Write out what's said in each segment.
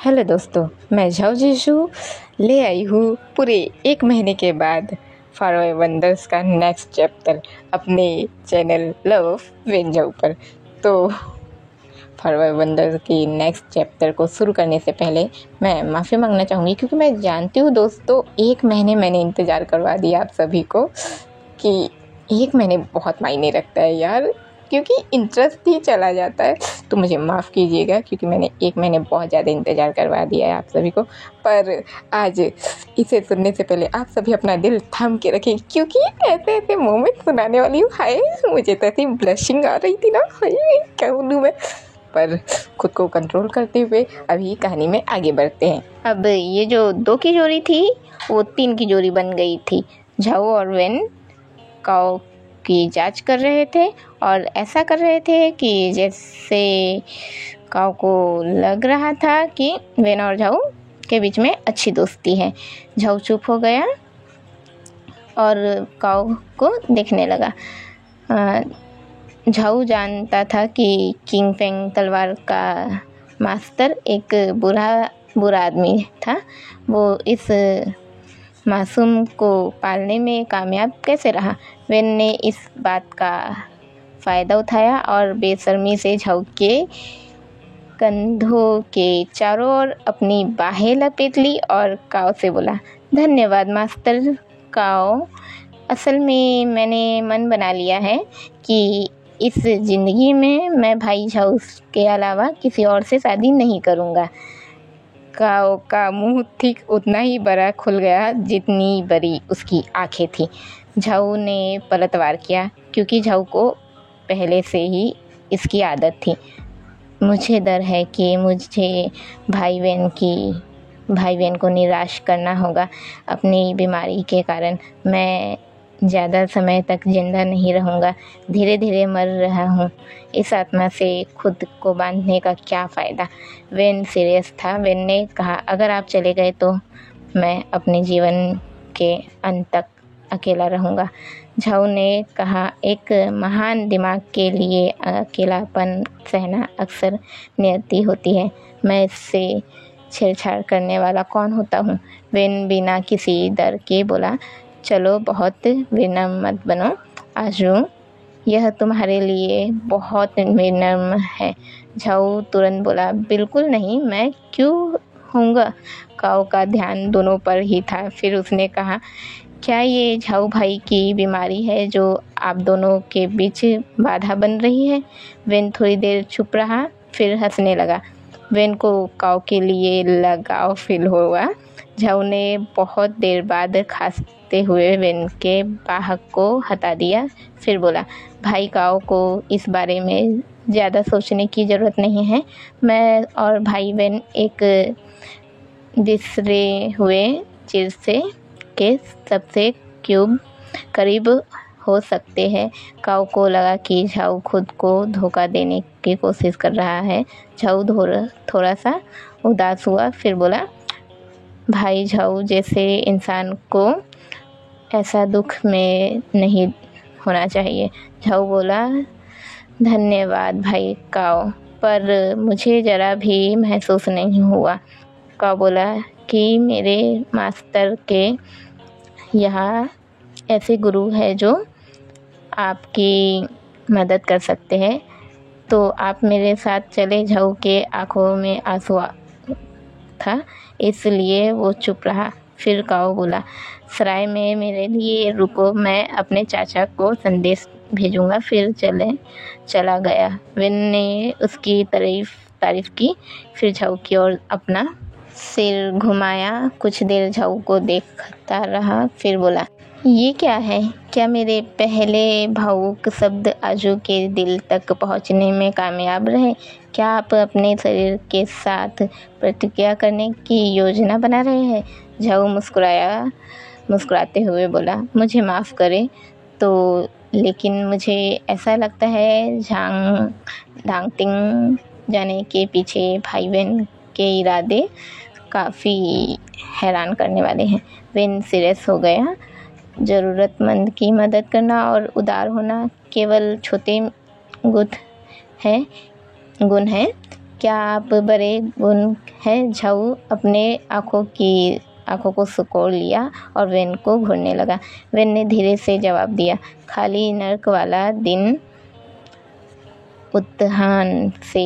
Hello दोस्तों, मैं Zhao जीशु ले आई हूँ पूरे 1 महीने के बाद फॉरएवर वंडर्स का नेक्स्ट चैप्टर अपने चैनल लव ऑफ वेंझाऊ पर। तो फॉरएवर वंडर्स की नेक्स्ट चैप्टर को शुरू करने से पहले मैं माफ़ी मांगना चाहूँगी, क्योंकि मैं जानती हूँ दोस्तों 1 महीने मैंने इंतज़ार करवा दिया आप सभी को कि 1 महीने बहुत मायने रखता है यार, क्योंकि इंटरेस्ट ही चला जाता है। तो मुझे माफ़ कीजिएगा क्योंकि मैंने 1 महीने बहुत ज़्यादा इंतज़ार करवा दिया है आप सभी को। पर आज इसे सुनने से पहले आप सभी अपना दिल थाम के रखें, क्योंकि ऐसे ऐसे मोमेंट सुनाने वाली हूँ। हाय, मुझे तो ऐसी ब्लशिंग आ रही थी ना, हाय क्या बोलूँ मैं। पर खुद को कंट्रोल करते हुए अभी कहानी में आगे बढ़ते हैं। अब ये जो 2 की जोड़ी थी वो 3 की जोड़ी बन गई थी। झाओ और वेन काओ की जांच कर रहे थे और ऐसा कर रहे थे कि जैसे काओ को लग रहा था कि वेन और झाओ के बीच में अच्छी दोस्ती है। झाओ चुप हो गया और काओ को देखने लगा। झाओ जानता था कि किंग फेंग तलवार का मास्टर एक बुरा आदमी था। वो इस मासूम को पालने में कामयाब कैसे रहा। वेन ने इस बात का फ़ायदा उठाया और बेशर्मी से झाओ के कंधों के चारों ओर अपनी बाहें लपेट ली और काओ से बोला, धन्यवाद मास्टर काओ। असल में मैंने मन बना लिया है कि इस ज़िंदगी में मैं भाई झाओ के अलावा किसी और से शादी नहीं करूँगा। काओ का मुंह ठीक उतना ही बड़ा खुल गया जितनी बड़ी उसकी आंखें थी। झाओ ने पलटवार किया क्योंकि झाओ को पहले से ही इसकी आदत थी। मुझे डर है कि मुझे भाई बहन को निराश करना होगा। अपनी बीमारी के कारण मैं ज़्यादा समय तक जिंदा नहीं रहूँगा, धीरे धीरे मर रहा हूँ। इस आत्मा से खुद को बांधने का क्या फ़ायदा। वेन सीरियस था। वेन ने कहा, अगर आप चले गए तो मैं अपने जीवन के अंत तक अकेला रहूँगा। झाओ ने कहा, एक महान दिमाग के लिए अकेलापन सहना अक्सर नियति होती है। मैं इससे छेड़छाड़ करने वाला कौन होता हूँ। वेन बिना किसी डर के बोला, चलो बहुत विनम्र मत बनो आजू, यह तुम्हारे लिए बहुत विनम्र है। झाओ तुरंत बोला, बिल्कुल नहीं, मैं क्यों होऊंगा। काओ का ध्यान दोनों पर ही था। फिर उसने कहा, क्या ये झाओ भाई की बीमारी है जो आप दोनों के बीच बाधा बन रही है। वेन थोड़ी देर चुप रहा, फिर हंसने लगा। वेन को काओ के लिए लगाव फील हुआ। झाओ ने बहुत देर बाद खांसते हुए वेन के बाहक को हटा दिया। फिर बोला, भाई काओ को इस बारे में ज़्यादा सोचने की ज़रूरत नहीं है। मैं और भाई वेन एक बिसरे हुए चिरसे के सबसे करीब हो सकते हैं। काओ को लगा कि झाओ खुद को धोखा देने की कोशिश कर रहा है। झाओ थोड़ा सा उदास हुआ, फिर बोला, भाई झाओ जैसे इंसान को ऐसा दुख में नहीं होना चाहिए। झाओ बोला, धन्यवाद भाई काओ, पर मुझे ज़रा भी महसूस नहीं हुआ। काओ बोला कि मेरे मास्टर के यहाँ ऐसे गुरु है जो आपकी मदद कर सकते हैं, तो आप मेरे साथ चले। झाओ के आँखों में आंसू था, इसलिए वो चुप रहा। फिर काओ बोला, सराय में मेरे लिए रुको, मैं अपने चाचा को संदेश भेजूंगा। फिर चला गया। वेन ने उसकी तारीफ की, फिर झाओ की ओर अपना सिर घुमाया। कुछ देर झाओ को देखता रहा, फिर बोला, ये क्या है। क्या मेरे पहले भावुक शब्द आजू के दिल तक पहुंचने में कामयाब रहे। क्या आप अपने शरीर के साथ प्रतिक्रिया करने की योजना बना रहे हैं। झाओ मुस्कुराते हुए बोला, मुझे माफ़ करें तो, लेकिन मुझे ऐसा लगता है डांगटिंग जाने के पीछे भाई वेन के इरादे काफ़ी हैरान करने वाले हैं। वेन सीरियस हो गया। ज़रूरतमंद की मदद करना और उदार होना केवल छोटे गुण हैं। क्या आप बड़े गुण हैं? झाऊ अपने आँखों को सिकोड़ लिया और वेन को घूरने लगा। वेन ने धीरे से जवाब दिया, खाली नर्क वाला दिन उत्थान से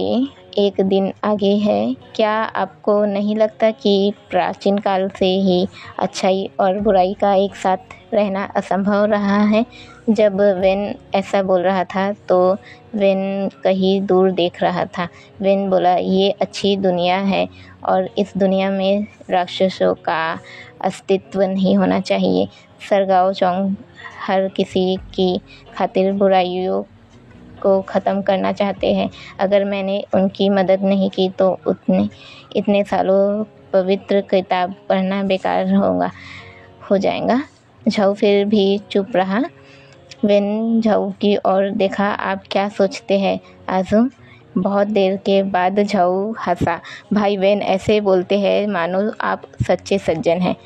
एक दिन आगे है। क्या आपको नहीं लगता कि प्राचीन काल से ही अच्छाई और बुराई का एक साथ रहना असंभव रहा है? जब वेन ऐसा बोल रहा था तो वेन कहीं दूर देख रहा था। वेन बोला, ये अच्छी दुनिया है और इस दुनिया में राक्षसों का अस्तित्व नहीं होना चाहिए। सरगाओ चोंग हर किसी की खातिर बुराइयों को ख़त्म करना चाहते हैं। अगर मैंने उनकी मदद नहीं की तो इतने सालों पवित्र किताब पढ़ना बेकार हो जाएगा। झाऊ फिर भी चुप रहा। वेन झाऊ की ओर देखा। आप क्या सोचते हैं आजू? बहुत देर के बाद झाऊ हंसा। भाई वेन ऐसे बोलते हैं मानो आप सच्चे सज्जन हैं।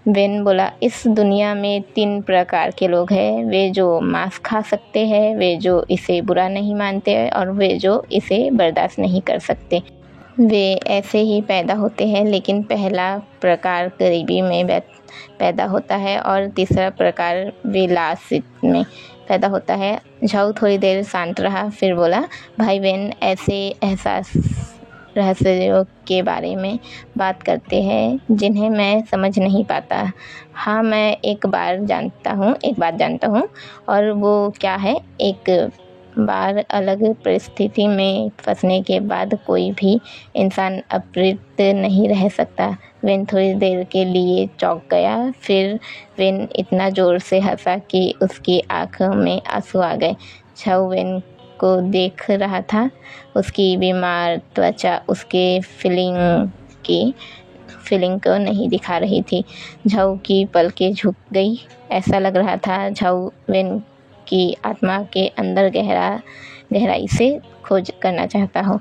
वेन बोला, इस दुनिया में 3 प्रकार के लोग हैं, वे जो मांस खा सकते हैं, वे जो इसे बुरा नहीं मानते और वे जो इसे बर्दाश्त नहीं कर सकते। वे ऐसे ही पैदा होते हैं, लेकिन पहला प्रकार गरीबी में पैदा होता है और तीसरा प्रकार विलासित में पैदा होता है। झाऊ थोड़ी देर शांत रहा, फिर बोला, भाई वेन ऐसे रहस्यों के बारे में बात करते हैं जिन्हें मैं समझ नहीं पाता। हाँ, मैं एक बात जानता हूँ और वो क्या है? एक बार अलग परिस्थिति में फंसने के बाद कोई भी इंसान अपरित नहीं रह सकता। वेन थोड़ी देर के लिए चौंक गया, फिर वेन इतना ज़ोर से हंसा कि उसकी आँखों में आंसू आ गए। झाऊ वेन को देख रहा था। उसकी बीमार त्वचा उसके फीलिंग को नहीं दिखा रही थी। झाऊ की पलकें झुक गई। ऐसा लग रहा था झाऊ वेन की आत्मा के अंदर गहराई से खोज करना चाहता हो।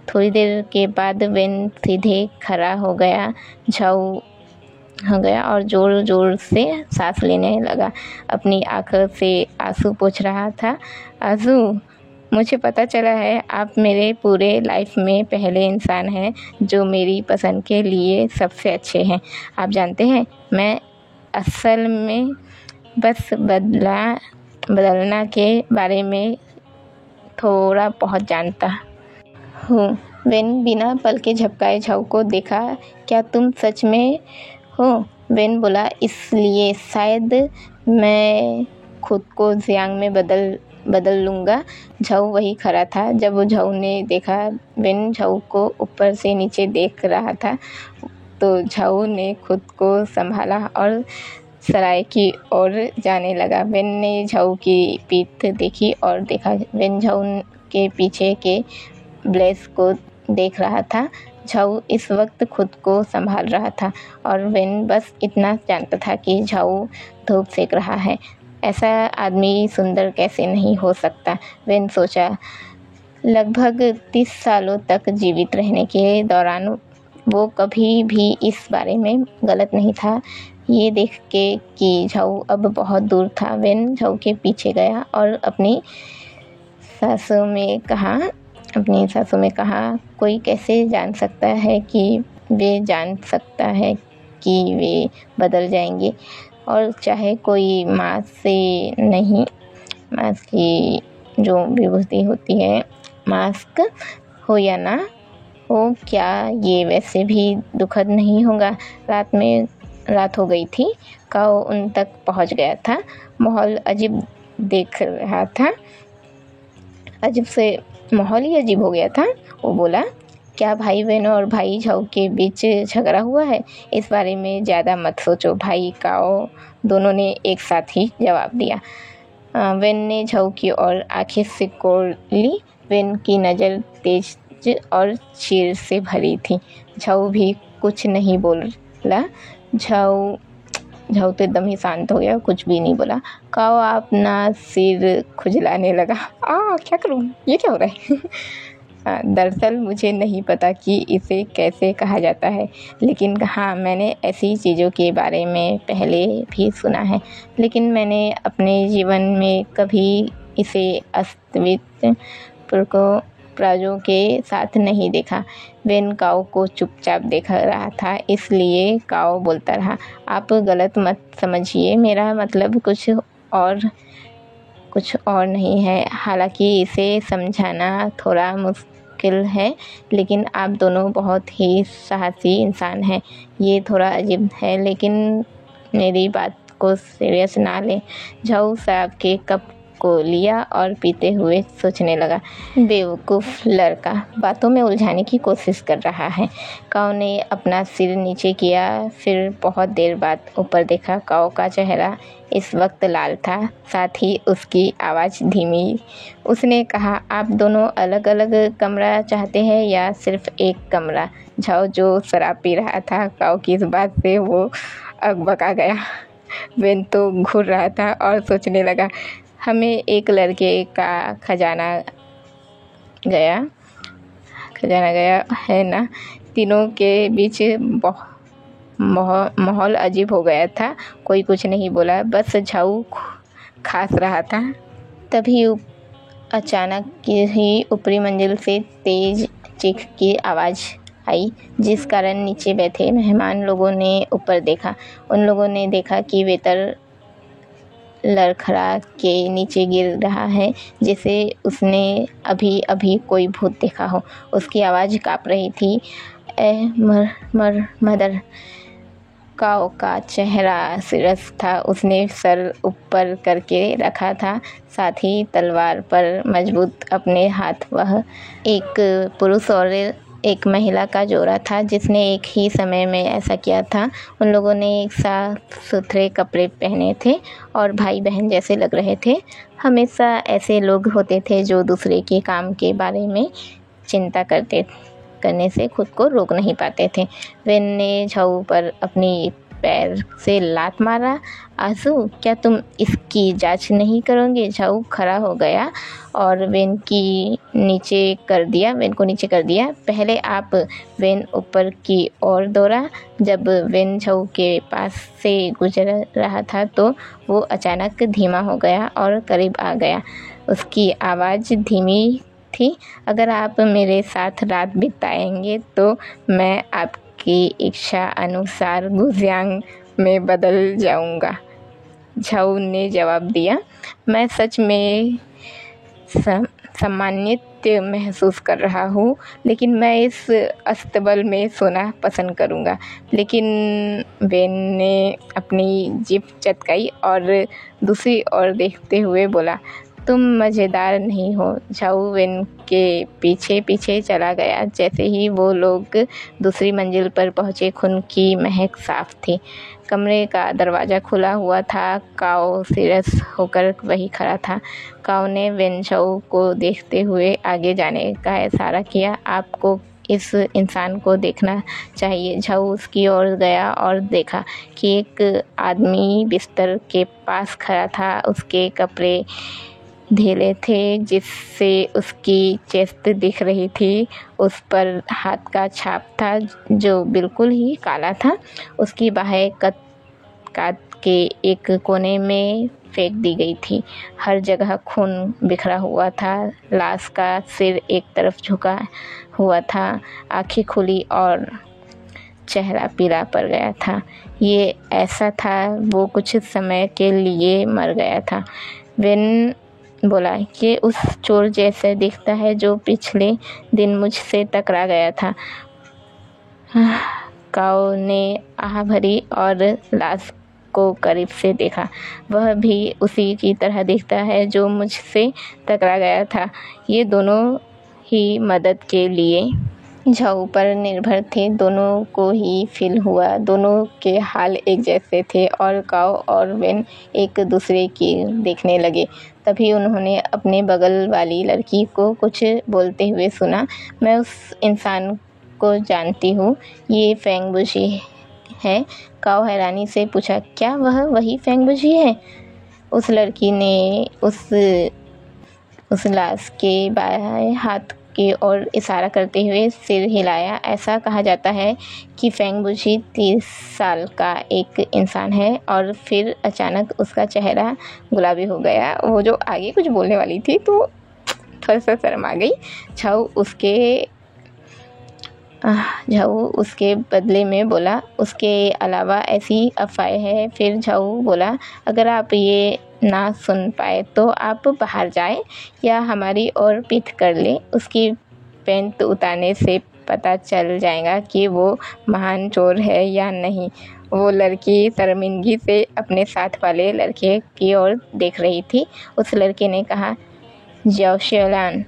थोड़ी देर के बाद वेन सीधे खड़ा हो गया और ज़ोर ज़ोर से सांस लेने लगा। अपनी आँखों से आंसू पोंछ रहा था। आजू, मुझे पता चला है आप मेरे पूरे लाइफ में पहले इंसान हैं जो मेरी पसंद के लिए सबसे अच्छे हैं। आप जानते हैं, मैं असल में बस बदलना के बारे में थोड़ा बहुत जानता हूँ। वेन बिना पलके झपकाए झाऊ को देखा। क्या तुम सच में हो? वेन बोला, इसलिए शायद मैं खुद को जियांग में बदल लूँगा। झाऊ वही खड़ा था। जब झाऊ ने देखा वेन झाऊ को ऊपर से नीचे देख रहा था तो झाऊ ने खुद को संभाला और सराय की ओर जाने लगा। वेन ने झाऊ की पीठ देखी और देखा वेन झाऊ के पीछे के ब्लेस को देख रहा था। झाऊ इस वक्त खुद को संभाल रहा था और वेन बस इतना जानता था कि झाऊ धूप सेक रहा है। ऐसा आदमी सुंदर कैसे नहीं हो सकता? वेन सोचा। लगभग 30 सालों तक जीवित रहने के दौरान वो कभी भी इस बारे में गलत नहीं था। ये देख के कि झाऊ अब बहुत दूर था, वेन झाऊ के पीछे गया और अपनी सासों में कहा, कोई कैसे जान सकता है कि वे बदल जाएंगे? और चाहे कोई मांस की जो विभूति होती है, मास्क हो या ना हो, क्या ये वैसे भी दुखद नहीं होगा? रात हो गई थी। काओ उन तक पहुंच गया था। माहौल अजीब देख रहा था। माहौल ही अजीब हो गया था। वो बोला, क्या भाई वेन और भाई झाऊ के बीच झगड़ा हुआ है? इस बारे में ज़्यादा मत सोचो, भाई काओ दोनों ने एक साथ ही जवाब दिया। वेन ने झाऊ की ओर आंखें सिकोड़ ली। वेन की नज़र तेज और चीर से भरी थी। झाऊ भी कुछ नहीं बोला। झाऊ तो एकदम ही शांत हो गया, कुछ भी नहीं बोला। काओ अपना सिर खुजलाने लगा। क्या करूँ? ये क्या हो रहा है? दरअसल मुझे नहीं पता कि इसे कैसे कहा जाता है, लेकिन हाँ, मैंने ऐसी चीज़ों के बारे में पहले भी सुना है, लेकिन मैंने अपने जीवन में कभी इसे अस्तित्व प्राजों के साथ नहीं देखा। वेन काओ को चुपचाप देख रहा था, इसलिए काओ बोलता रहा, आप गलत मत समझिए, मेरा मतलब कुछ और नहीं है। हालांकि इसे समझाना थोड़ा मुश्किल है, लेकिन आप दोनों बहुत ही साहसी इंसान हैं। ये थोड़ा अजीब है, लेकिन मेरी बात को सीरियस ना ले। झाऊ शराब के कप को लिया और पीते हुए सोचने लगा, बेवकूफ़ लड़का बातों में उलझाने की कोशिश कर रहा है। काओ ने अपना सिर नीचे किया, फिर बहुत देर बाद ऊपर देखा। काओ का चेहरा इस वक्त लाल था, साथ ही उसकी आवाज़ धीमी। उसने कहा, आप दोनों अलग अलग कमरा चाहते हैं या सिर्फ एक कमरा? झाओ जो शराब पी रहा था, काओ की इस बात से वो अकबका गया। वेन तो घूर रहा था और सोचने लगा, हमें एक लड़के का खजाना गया है ना। तीनों के बीच माहौल अजीब हो गया था। कोई कुछ नहीं बोला, बस झाऊ खास रहा था। तभी अचानक ही ऊपरी मंजिल से तेज चीख की आवाज़ आई, जिस कारण नीचे बैठे मेहमान लोगों ने ऊपर देखा। उन लोगों ने देखा कि वेटर लड़खड़ा के नीचे गिर रहा है, जैसे उसने अभी अभी कोई भूत देखा हो। उसकी आवाज़ काँप रही थी, ए मदर। काओ का चेहरा सीरियस था, उसने सर ऊपर करके रखा था, साथ ही तलवार पर मजबूत अपने हाथ। वह एक पुरुष और एक महिला का जोड़ा था, जिसने एक ही समय में ऐसा किया था। उन लोगों ने एक साफ सुथरे कपड़े पहने थे और भाई बहन जैसे लग रहे थे। हमेशा ऐसे लोग होते थे जो दूसरे के काम के बारे में चिंता करने से खुद को रोक नहीं पाते थे। वेन ने झाऊ पर अपनी पैर से लात मारा। आंसू, क्या तुम इसकी जांच नहीं करोगे? झाऊ खड़ा हो गया और वेन को नीचे कर दिया। पहले आप। वेन ऊपर की ओर दौड़ा। जब वेन झाऊ के पास से गुजर रहा था तो वो अचानक धीमा हो गया और करीब आ गया। उसकी आवाज़ धीमी थी, अगर आप मेरे साथ रात बिताएंगे तो मैं आपकी इच्छा अनुसार गुजियांग में बदल जाऊंगा। झाऊ ने जवाब दिया, मैं सच में सम्मानित महसूस कर रहा हूँ, लेकिन मैं इस अस्तबल में सोना पसंद करूँगा। लेकिन वेन ने अपनी जीभ चटकाई और दूसरी ओर देखते हुए बोला, तुम मज़ेदार नहीं हो। झाऊ वेन के पीछे पीछे चला गया। जैसे ही वो लोग दूसरी मंजिल पर पहुँचे, खून की महक साफ थी। कमरे का दरवाज़ा खुला हुआ था। काओ सीरियस होकर वही खड़ा था। काओ ने वेन झाऊ को देखते हुए आगे जाने का इशारा किया। आपको इस इंसान को देखना चाहिए। झाऊ उसकी ओर गया और देखा कि एक आदमी बिस्तर के पास खड़ा था। उसके कपड़े ढीले थे, जिससे उसकी चेस्ट दिख रही थी। उस पर हाथ का छाप था जो बिल्कुल ही काला था। उसकी बाहें काट के एक कोने में फेंक दी गई थी। हर जगह खून बिखरा हुआ था। लाश का सिर एक तरफ झुका हुआ था, आंखें खुली और चेहरा पीला पड़ गया था। ये ऐसा था वो कुछ समय के लिए मर गया था। वेन बोला, कि उस चोर जैसे दिखता है जो पिछले दिन मुझसे टकरा गया था। काओ ने आह भरी और लाश को करीब से देखा। वह भी उसी की तरह दिखता है जो मुझसे टकरा गया था। ये दोनों ही मदद के लिए झाऊ पर निर्भर थे। दोनों को ही फील हुआ। दोनों के हाल एक जैसे थे और काओ और वेन एक दूसरे की देखने लगे। तभी उन्होंने अपने बगल वाली लड़की को कुछ बोलते हुए सुना। मैं उस इंसान को जानती हूँ, ये फेंग बुशी है। काओ हैरानी से पूछा, क्या वह वही फेंग बुशी है? उस लड़की ने उस लाश के बाएं हाथ की ओर इशारा करते हुए सिर हिलाया। ऐसा कहा जाता है कि फेंग बुशी 30 साल का एक इंसान है। और फिर अचानक उसका चेहरा गुलाबी हो गया। वो जो आगे कुछ बोलने वाली थी तो थोड़ा सा शर्मा गई। झाऊ उसके बदले में बोला, उसके अलावा ऐसी अफवाहें हैं। फिर झाऊ बोला, अगर आप ये ना सुन पाए तो आप बाहर जाए या हमारी ओर पीठ कर ले। उसकी पैंट उतारने से पता चल जाएगा कि वो महान चोर है या नहीं। वो लड़की शर्मिंदगी से अपने साथ वाले लड़के की ओर देख रही थी। उस लड़के ने कहा, जाओ शियालान,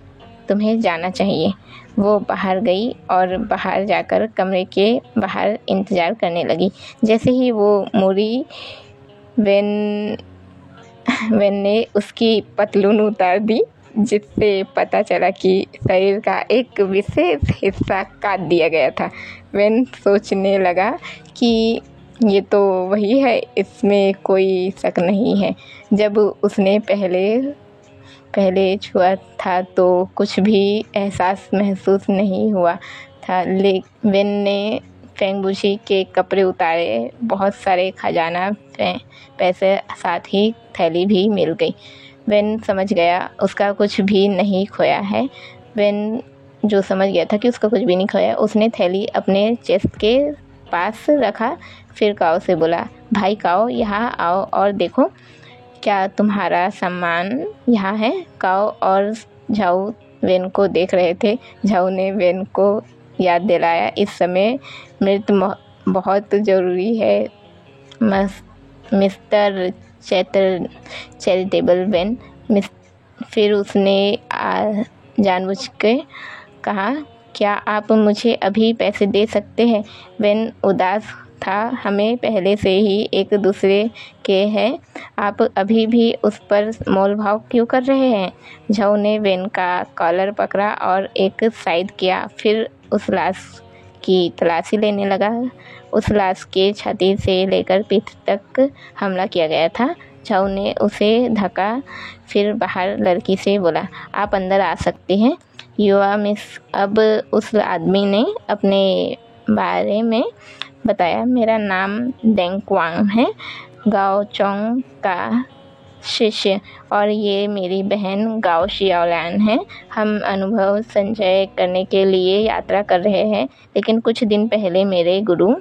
तुम्हें जाना चाहिए। वो बाहर गई और बाहर जाकर कमरे के बाहर इंतज़ार करने लगी। जैसे ही वो मुड़ी, वेन ने उसकी पतलून उतार दी, जिससे पता चला कि शरीर का एक विशेष हिस्सा काट दिया गया था। वेन सोचने लगा कि ये तो वही है, इसमें कोई शक नहीं है। जब उसने पहले छुआ था तो कुछ भी एहसास महसूस नहीं हुआ था। वेन ने फेंगबुशी के कपड़े उतारे, बहुत सारे खजाना पैसे, साथ ही थैली भी मिल गई। वेन समझ गया उसका कुछ भी नहीं खोया है। वेन जो समझ गया था कि उसका कुछ भी नहीं खोया, उसने थैली अपने चेस्ट के पास रखा। फिर काओ से बोला, भाई काओ, यहाँ आओ और देखो क्या तुम्हारा सामान यहाँ है। काओ और झाऊ वेन को देख रहे थे। झाऊ ने वेन को याद दिलाया, इस समय मृत्यु बहुत ज़रूरी है मिस्टर चैरिटेबल वेन। फिर उसने जानबूझ के कहा, क्या आप मुझे अभी पैसे दे सकते हैं। वेन उदास था, हमें पहले से ही एक दूसरे के हैं, आप अभी भी उस पर मोल भाव क्यों कर रहे हैं। झाऊ ने वेन का कॉलर पकड़ा और एक साइड किया। फिर उस लाश की तलाशी लेने लगा। उस लाश के छाती से लेकर पीठ तक हमला किया गया था। झाऊ ने उसे धक्का। फिर बाहर लड़की से बोला, आप अंदर आ सकते हैं युवा मिस। अब उस आदमी ने अपने बारे में बताया, मेरा नाम डेंग क्वांग है, गाओ चोंग का शिष्य, और ये मेरी बहन गाओ शियाओलान है। हम अनुभव संचय करने के लिए यात्रा कर रहे हैं, लेकिन कुछ दिन पहले मेरे गुरु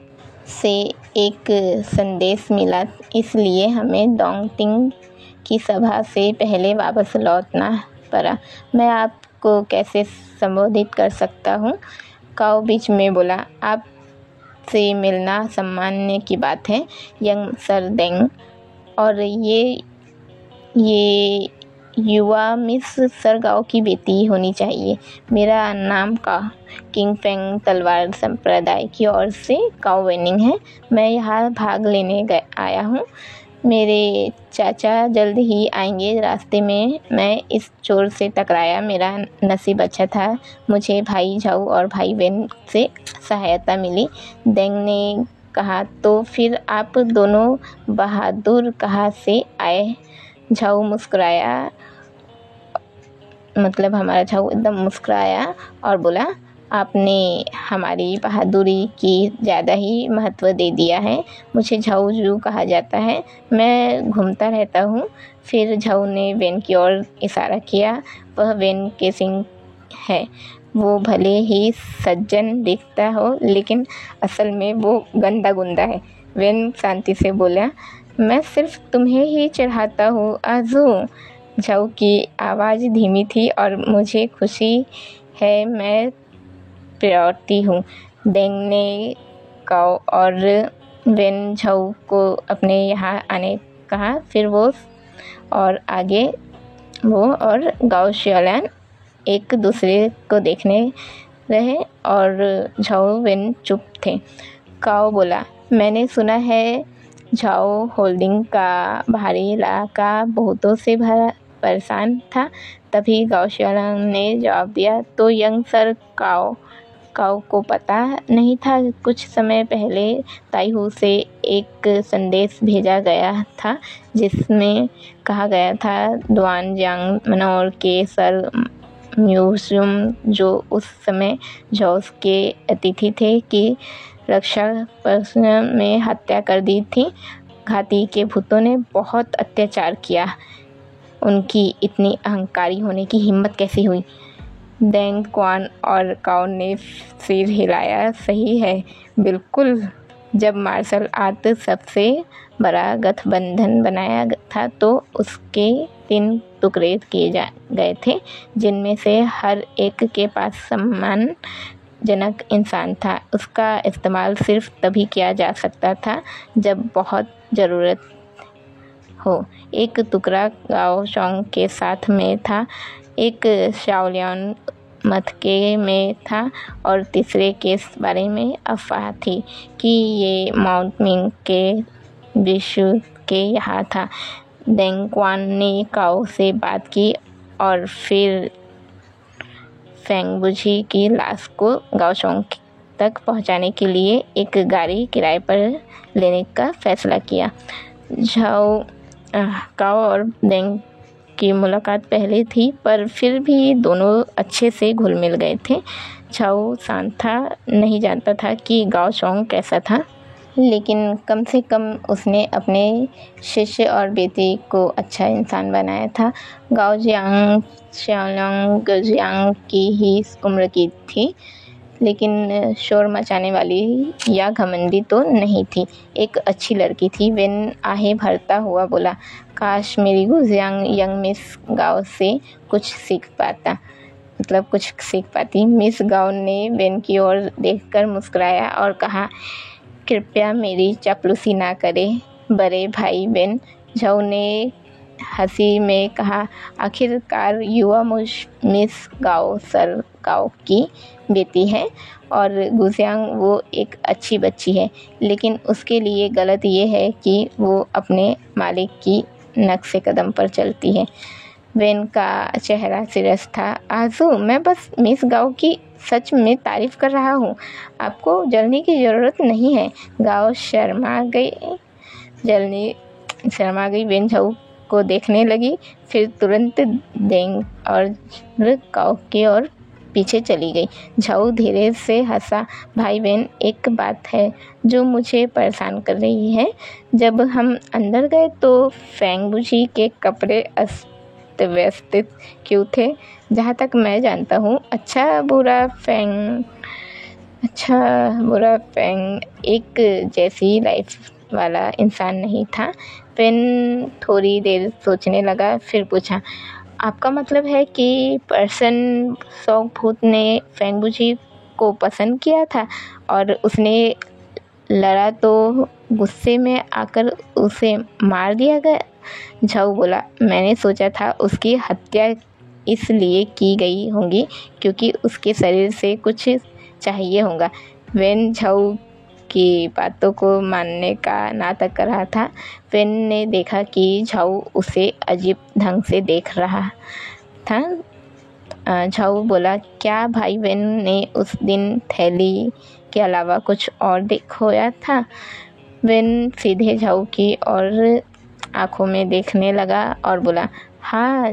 से एक संदेश मिला, इसलिए हमें डोंगटिंग की सभा से पहले वापस लौटना पड़ा। मैं आपको कैसे संबोधित कर सकता हूँ। काओ बीच में बोला, आप से मिलना सम्मान्य की बात है यंग सर डेंग, और ये युवा मिस सर गाओ की बेटी होनी चाहिए। मेरा नाम का किंग फेंग तलवार संप्रदाय की ओर से काओ वेनिंग है। मैं यहाँ भाग लेने आया हूँ। मेरे चाचा जल्द ही आएंगे। रास्ते में मैं इस चोर से टकराया, मेरा नसीब अच्छा था, मुझे भाई झाऊ और भाई वेन से सहायता मिली। डेंग ने कहा, तो फिर आप दोनों बहादुर कहाँ से आए। झाऊ मुस्कुराया, मतलब हमारा झाऊ एकदम मुस्कुराया और बोला, आपने हमारी बहादुरी की ज़्यादा ही महत्व दे दिया है। मुझे झाऊ जू कहा जाता है, मैं घूमता रहता हूँ। फिर झाऊ ने वेन की ओर इशारा किया। वह वेन के सिंह है। वो भले ही सज्जन दिखता हो, लेकिन असल में वो गंदा गुंडा है। वेन शांति से बोला, मैं सिर्फ तुम्हें ही चढ़ाता हूँ आजू। झाऊ की आवाज़ धीमी थी, और मुझे खुशी है मैं प्रायोरिटी हूँ। डेंग ने काओ और वेन झाऊ को अपने यहाँ आने कहा। फिर वो और गाओ शियालान एक दूसरे को देखने रहे, और झाऊ वेन चुप थे। काओ बोला, मैंने सुना है झाओ होल्डिंग का बाहरी इलाका बहुतों से परेशान था। तभी गाओ शियालान ने जवाब दिया, तो यंग सर काओ को पता नहीं था। कुछ समय पहले ताइहू से एक संदेश भेजा गया था, जिसमें कहा गया था द्वानजियांग मनोर के सर म्यूजियम, जो उस समय जॉस के अतिथि थे, की रक्षा प्रश्न में हत्या कर दी थी। घाटी के भूतों ने बहुत अत्याचार किया। उनकी इतनी अहंकारी होने की हिम्मत कैसे हुई? डेंग क्वान और काओ ने सिर हिलाया। सही है, बिल्कुल। जब मार्शल आर्ट सबसे बड़ा गठबंधन बनाया था तो उसके 3 टुकड़े किए गए थे, जिनमें से हर एक के पास सम्मानजनक इंसान था। उसका इस्तेमाल सिर्फ तभी किया जा सकता था जब बहुत ज़रूरत हो। एक टुकड़ा गाओ शोंग के साथ में था, एक शाओलियन मथके में था और तीसरे के बारे में अफवाह थी कि ये माउंट मिंग के विशु के यहाँ था। डेंग क्वान ने काओ से बात की और फिर फेंग बुझी की लाश को गाओशोंग तक पहुंचाने के लिए एक गाड़ी किराए पर लेने का फैसला किया। काओ और डेंग की मुलाकात पहले थी, पर फिर भी दोनों अच्छे से घुल मिल गए थे। झाओ शांत था, नहीं जानता था कि गाओशोंग कैसा था, लेकिन कम से कम उसने अपने शिष्य और बेटे को अच्छा इंसान बनाया था। गाओ जियांग शाओलियांग जियांग की ही उम्र की थी, लेकिन शोर मचाने वाली या घमंडी तो नहीं थी। एक अच्छी लड़की थी। वेन आहें भरता हुआ बोला, काश मेरी गुजियांग यंग मिस गाओ से कुछ सीख पाती। मिस गाओ ने वेन की ओर देखकर मुस्कुराया और कहा, कृपया मेरी चापलूसी ना करें बड़े भाई वेन। झाओ ने हंसी में कहा, आखिरकार युवा मिस गाओ सर गाओ की बेटी है और गुजियांग वो एक अच्छी बच्ची है, लेकिन उसके लिए गलत ये है कि वो अपने मालिक की नक्शे कदम पर चलती है। वेन का चेहरा सीरियस था। आजू, मैं बस मिस गाओ की सच में तारीफ कर रहा हूँ, आपको जलने की ज़रूरत नहीं है। गाओ शर्मा गई। वेन झाओ को देखने लगी, फिर तुरंत डेंग और काओ की ओर पीछे चली गई। झाओ धीरे से हंसा, भाई वेन, एक बात है जो मुझे परेशान कर रही है। जब हम अंदर गए तो फेंग बुझी के कपड़े अस्त व्यस्त क्यों थे? जहाँ तक मैं जानता हूँ, अच्छा बुरा फेंग एक जैसी लाइफ वाला इंसान नहीं था। पेन थोड़ी देर सोचने लगा, फिर पूछा, आपका मतलब है कि पर्सन शौक भूत ने फेंग बुझी को पसंद किया था और उसने लड़ा तो गुस्से में आकर उसे मार दिया गया? झाओ बोला, मैंने सोचा था उसकी हत्या इसलिए की गई होगी क्योंकि उसके शरीर से कुछ चाहिए होगा। वेन झाओ की बातों को मानने का नाटक कर रहा था। वेन ने देखा कि झाओ उसे अजीब ढंग से देख रहा था। झाओ बोला, क्या भाई वेन ने उस दिन थैली के अलावा कुछ और खोया था? वेन सीधे झाओ की और आंखों में देखने लगा और बोला, हाँ,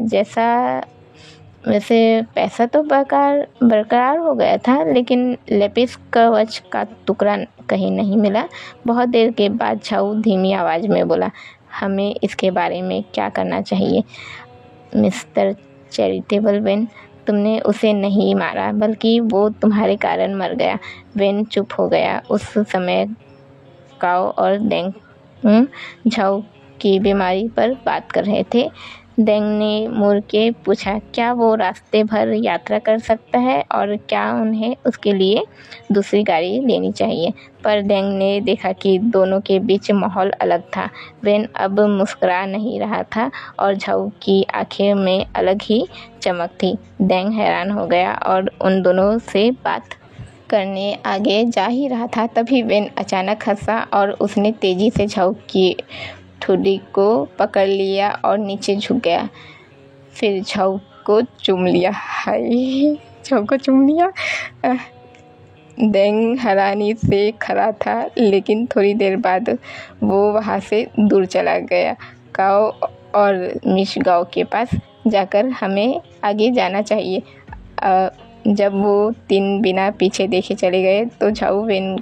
वैसे पैसा तो बरकरार हो गया था, लेकिन लेपिस कवच का टुकड़ा कहीं नहीं मिला। बहुत देर के बाद झाओ धीमी आवाज़ में बोला, हमें इसके बारे में क्या करना चाहिए? मिस्टर चैरिटेबल वेन, तुमने उसे नहीं मारा, बल्कि वो तुम्हारे कारण मर गया। वेन चुप हो गया। उस समय काओ और डेंग झाओ की बीमारी पर बात कर रहे थे। डेंग ने मुड़ के पूछा, क्या वो रास्ते भर यात्रा कर सकता है और क्या उन्हें उसके लिए दूसरी गाड़ी लेनी चाहिए? पर डेंग ने देखा कि दोनों के बीच माहौल अलग था। वेन अब मुस्कुरा नहीं रहा था और झाओ की आंखें में अलग ही चमक थी। डेंग हैरान हो गया और उन दोनों से बात करने आगे जा ही रहा था, तभी वेन अचानक हंसा और उसने तेज़ी से झाओ की ठुड्डी को पकड़ लिया और नीचे झुक गया। फिर झाओ को चूम लिया। हाय, झाओ को चूम लिया। डेंग हैरानी से खड़ा था, लेकिन थोड़ी देर बाद वो वहाँ से दूर चला गया। काओ और मिस गाओ के पास जाकर हमें आगे जाना चाहिए। जब वो 3 बिना पीछे देखे चले गए तो झाओ वेन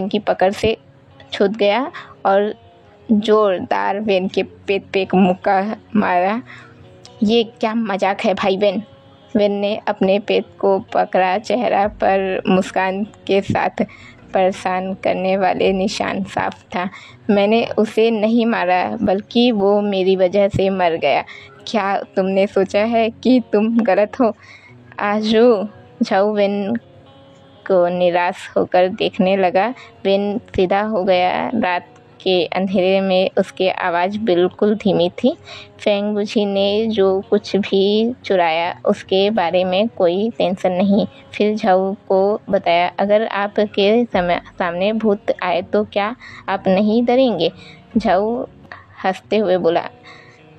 की पकड़ से छूट गया और जोरदार वेन के पेट पे एक मुक्का मारा। ये क्या मजाक है भाई वेन? वेन ने अपने पेट को पकड़ा, चेहरा पर मुस्कान के साथ। परेशान करने वाले निशान साफ था। मैंने उसे नहीं मारा, बल्कि वो मेरी वजह से मर गया। क्या तुमने सोचा है कि तुम गलत हो? आजू झाऊ वेन को निराश होकर देखने लगा। वेन सीधा हो गया। रात के अंधेरे में उसकी आवाज़ बिल्कुल धीमी थी। फेंग बुझी ने जो कुछ भी चुराया उसके बारे में कोई टेंशन नहीं। फिर झाऊ को बताया, अगर आपके सामने भूत आए तो क्या आप नहीं डरेंगे? झाऊ हंसते हुए बोला,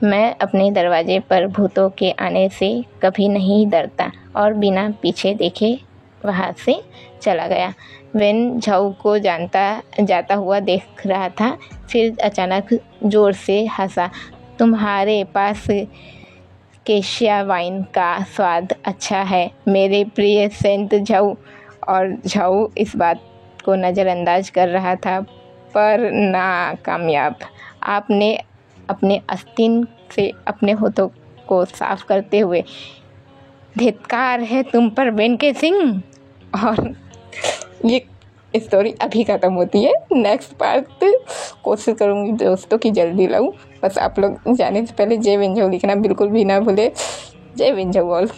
मैं अपने दरवाजे पर भूतों के आने से कभी नहीं डरता, और बिना पीछे देखे वहाँ से चला गया। वेन झाऊ को जाता हुआ देख रहा था, फिर अचानक ज़ोर से हंसा। तुम्हारे पास केशिया वाइन का स्वाद अच्छा है मेरे प्रिय सेंट झाऊ। और झाऊ इस बात को नज़रअंदाज कर रहा था, पर नाकामयाब। आपने अपने आस्तीन से अपने होठों को साफ करते हुए, धिक्कार है तुम पर वेन के सिंह। और ये स्टोरी अभी ख़त्म होती है। नेक्स्ट पार्ट कोशिश करूँगी दोस्तों कि जल्दी लाऊं। बस आप लोग जाने से पहले जय विंझाऊ लिखना बिल्कुल भी ना भूले। जय विंझाऊ ऑल।